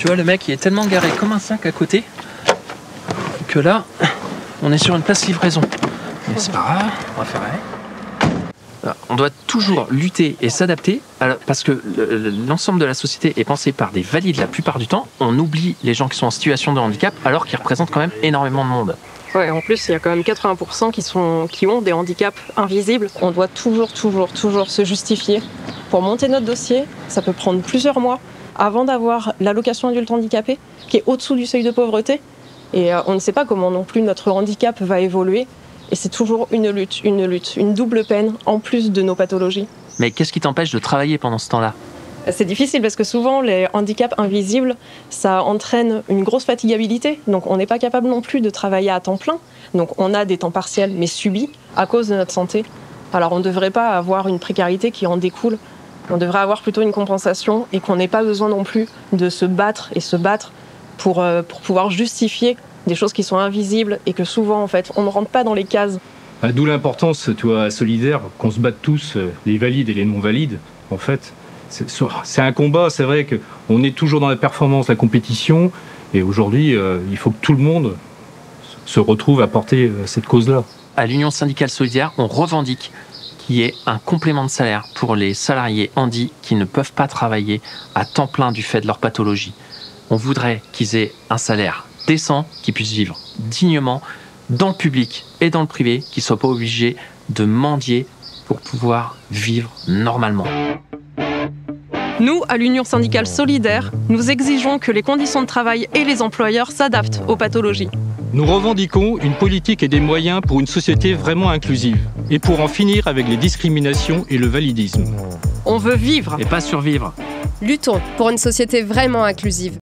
Tu vois, le mec il est tellement garé comme un sac à côté que là, on est sur une place livraison. Mais c'est pas grave, on va faire avec. On doit toujours lutter et s'adapter parce que l'ensemble de la société est pensé par des valides la plupart du temps. On oublie les gens qui sont en situation de handicap alors qu'ils représentent quand même énormément de monde. Ouais, en plus, il y a quand même 80% qui ont des handicaps invisibles. On doit toujours se justifier. Pour monter notre dossier, ça peut prendre plusieurs mois avant d'avoir l'allocation adulte handicapé, qui est au-dessous du seuil de pauvreté. Et on ne sait pas comment non plus notre handicap va évoluer. Et c'est toujours une lutte, une double peine en plus de nos pathologies. Mais qu'est-ce qui t'empêche de travailler pendant ce temps-là ? C'est difficile parce que souvent les handicaps invisibles, ça entraîne une grosse fatigabilité. Donc on n'est pas capable non plus de travailler à temps plein. Donc on a des temps partiels mais subis à cause de notre santé. Alors on ne devrait pas avoir une précarité qui en découle. On devrait avoir plutôt une compensation et qu'on n'ait pas besoin non plus de se battre pour pouvoir justifier des choses qui sont invisibles et que souvent en fait on ne rentre pas dans les cases. D'où l'importance, tu vois, solidaire, qu'on se batte tous, les valides et les non-valides, en fait. C'est un combat, c'est vrai qu'on est toujours dans la performance, la compétition, et aujourd'hui, il faut que tout le monde se retrouve à porter cette cause-là. À l'Union syndicale solidaire, on revendique qu'il y ait un complément de salaire pour les salariés handi qui ne peuvent pas travailler à temps plein du fait de leur pathologie. On voudrait qu'ils aient un salaire décent, qu'ils puissent vivre dignement dans le public et dans le privé, qu'ils ne soient pas obligés de mendier pour pouvoir vivre normalement. Nous, à l'Union syndicale solidaire, nous exigeons que les conditions de travail et les employeurs s'adaptent aux pathologies. Nous revendiquons une politique et des moyens pour une société vraiment inclusive et pour en finir avec les discriminations et le validisme. On veut vivre et pas survivre. Luttons pour une société vraiment inclusive.